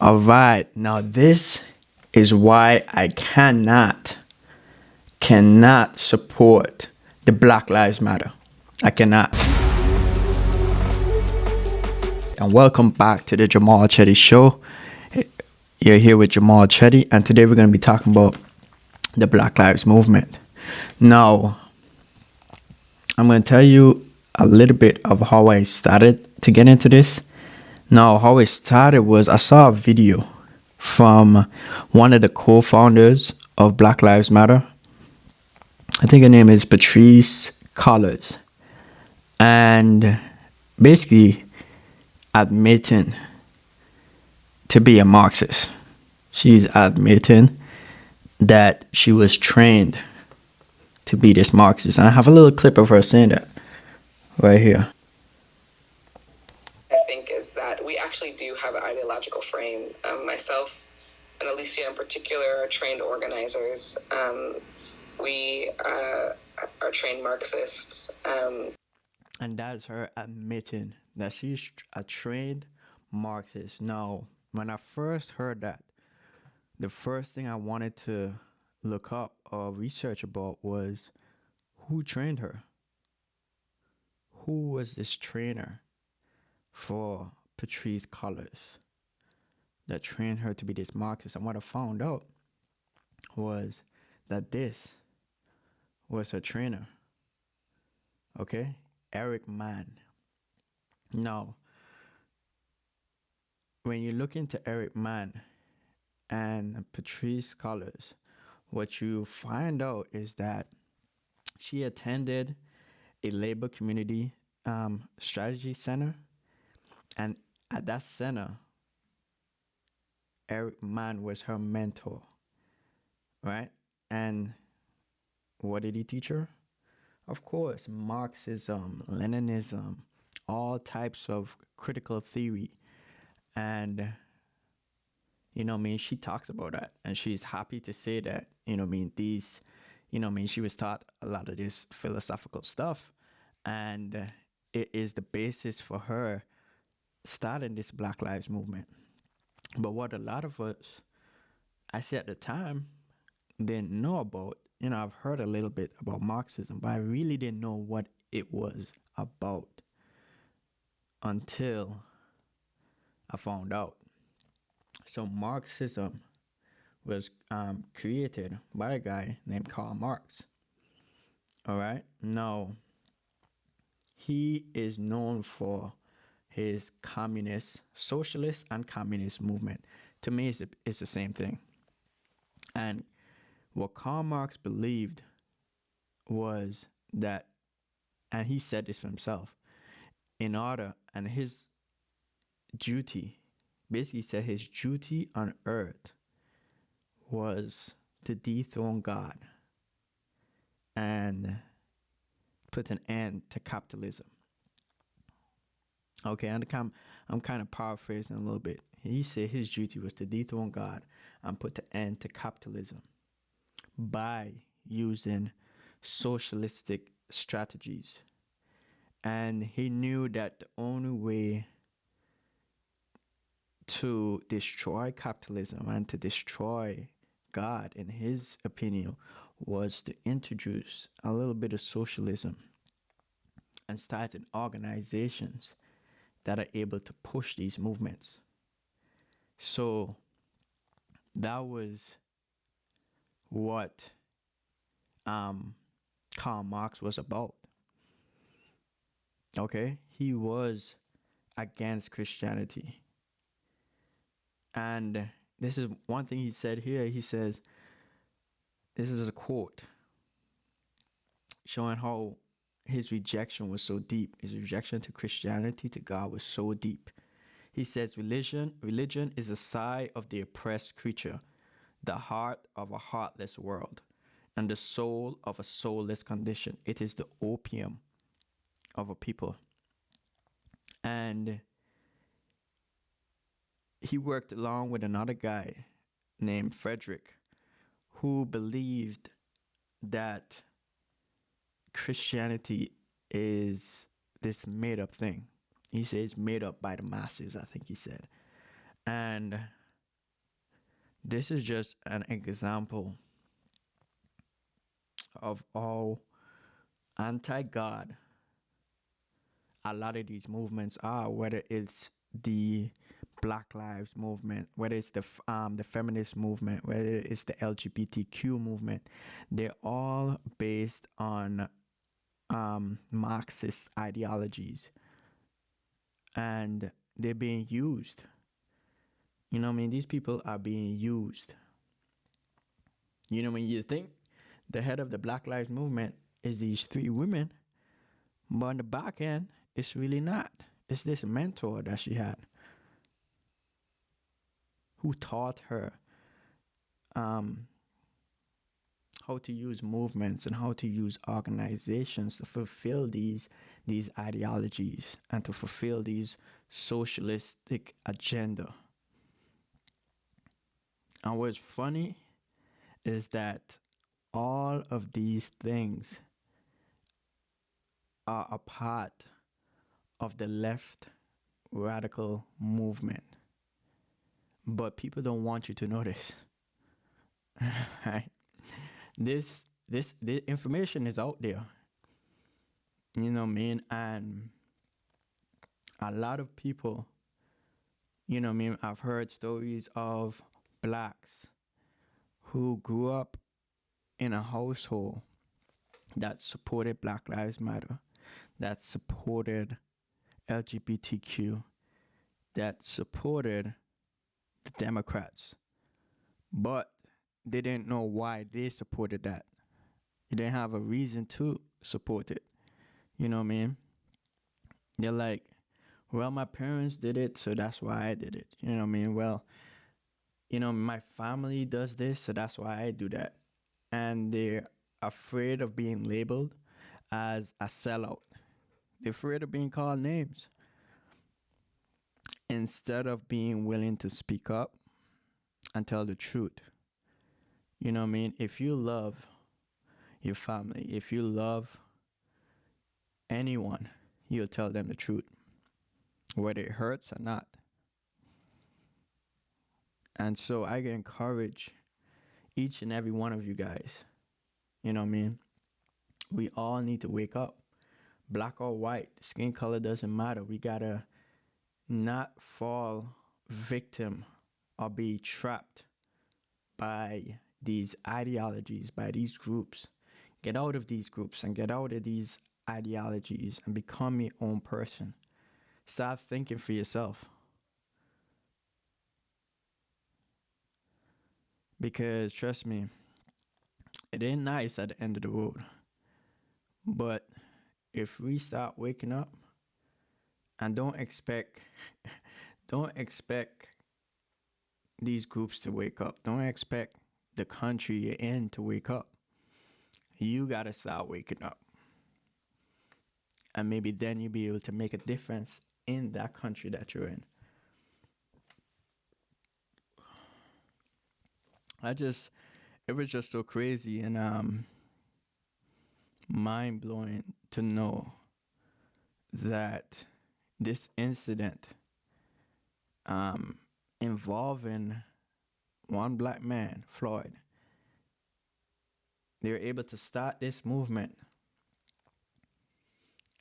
All right, now this is why I cannot support the Black Lives Matter. I cannot. And welcome back to the Jamal Chetty Show. You're here with Jamal Chetty, and today we're going to be talking about the Black Lives Movement. Now, I'm going to tell you a little bit of how I started to get into this. Now, how it started was I saw a video from one of the co-founders of Black Lives Matter. I think her name is Patrice Collins. And basically admitting to be a Marxist. She's admitting that she was trained to be this Marxist. And I have a little clip of her saying that right here. I think is that we actually do have an ideological frame. Myself and Alicia in particular are trained organizers. We are trained Marxists. And that's her admitting that she's a trained Marxist. Now, when I first heard that, the first thing I wanted to look up or research about was who trained her? Who was this trainer for Patrice Collins that trained her to be this Marxist? And what I found out was that this was her trainer. Okay? Eric Mann. Now, when you look into Eric Mann and Patrice Collins, what you find out is that she attended a labor community strategy center, and at that center, Eric Mann was her mentor, right? And what did he teach her? Of course, Marxism, Leninism, all types of critical theory. And, she talks about that. And she's happy to say that, she was taught a lot of this philosophical stuff. And it is the basis for her starting this Black Lives Movement. But what a lot of us, I say at the time, didn't know about, I've heard a little bit about Marxism, but I really didn't know what it was about until I found out. So Marxism was created by a guy named Karl Marx. All right. Now, he is known for his socialist and communist movement. To me, it's the same thing. And what Karl Marx believed was that, and he said this for himself, and his duty, basically said his duty on earth was to dethrone God and put an end to capitalism. Okay, and I'm kind of paraphrasing a little bit. He said his duty was to dethrone God and put an end to capitalism by using socialistic strategies. And he knew that the only way to destroy capitalism and to destroy God, in his opinion, was to introduce a little bit of socialism and starting organizations that are able to push these movements. So that was what Karl Marx was about. Okay? He was against Christianity. And this is one thing he said here. He says, this is a quote showing how his rejection was so deep. His rejection to Christianity, to God, was so deep. He says, religion is a sigh of the oppressed creature, the heart of a heartless world, and the soul of a soulless condition. It is the opium of a people. And he worked along with another guy named Frederick, who believed that Christianity is this made up thing. He says made up by the masses, I think he said. And this is just an example of how anti-God a lot of these movements are, whether it's the Black Lives movement, whether it's the feminist movement, whether it's the LGBTQ movement. They're all based on Marxist ideologies, and they're being used. You know what I mean? These people are being used. You know, when you think the head of the Black Lives movement is these three women, but on the back end, it's really not. It's this mentor that she had who taught her how to use movements and how to use organizations to fulfill these ideologies and to fulfill these socialistic agenda. And what's funny is that all of these things are a part of the left radical movement. But people don't want you to know this. Right? This information is out there. You know what I mean? And a lot of people, you know what I mean, I've heard stories of blacks who grew up in a household that supported Black Lives Matter, that supported LGBTQ, that supported the Democrats, but they didn't know why they supported that. They didn't have a reason to support it. You know what I mean? They're like, well, my parents did it, so that's why I did it. You know what I mean? Well, you know, my family does this, so that's why I do that. And they're afraid of being labeled as a sellout. They're afraid of being called names. Instead of being willing to speak up and tell the truth. You know what I mean? If you love your family, if you love anyone, you'll tell them the truth, whether it hurts or not. And so I encourage each and every one of you guys, you know what I mean? We all need to wake up. Black or white, skin color doesn't matter. We gotta not fall victim or be trapped by these ideologies, by these groups. Get out of these groups and get out of these ideologies and become your own person. Start thinking for yourself. Because trust me, it ain't nice at the end of the road. But if we start waking up, and don't expect these groups to wake up. Don't expect the country you're in to wake up. You gotta start waking up. And maybe then you'll be able to make a difference in that country that you're in. It was just so crazy and mind-blowing to know that this incident involving one black man, Floyd, they were able to start this movement,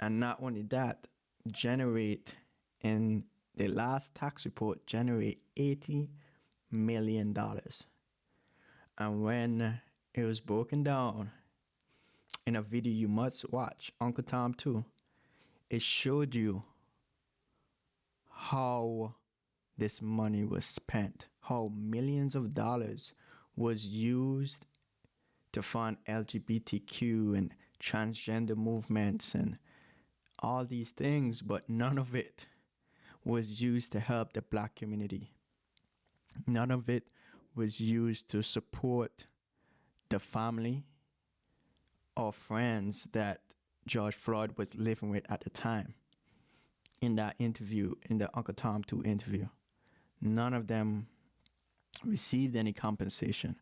and not only that, generate in the last tax report, generate $80 million. And when it was broken down in a video you must watch, Uncle Tom 2, it showed you how this money was spent, how millions of dollars was used to fund LGBTQ and transgender movements and all these things, but none of it was used to help the black community. None of it was used to support the family or friends that George Floyd was living with at the time. In that interview, in the Uncle Tom 2 interview, none of them received any compensation.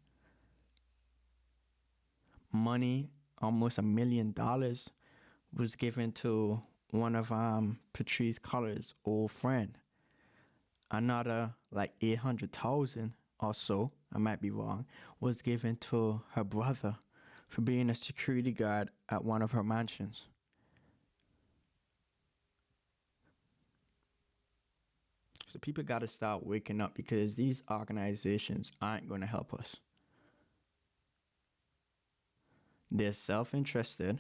Money, almost $1 million, was given to one of Patrice Collard's old friend. Another like 800,000 also, I might be wrong, was given to her brother for being a security guard at one of her mansions. So people got to start waking up, because these organizations aren't going to help us. They're self-interested.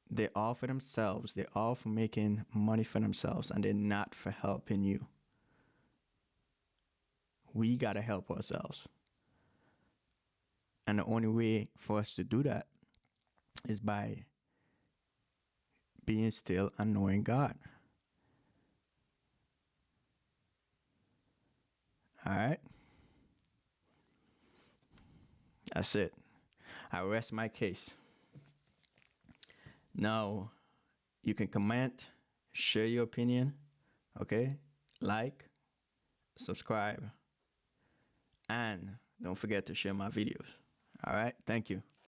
They're all for themselves. They're all for making money for themselves, and they're not for helping you. We got to help ourselves. And the only way for us to do that is by being still and knowing God. All right? That's it. I rest my case. Now, you can comment, share your opinion, okay? Like, subscribe, and don't forget to share my videos. All right? Thank you.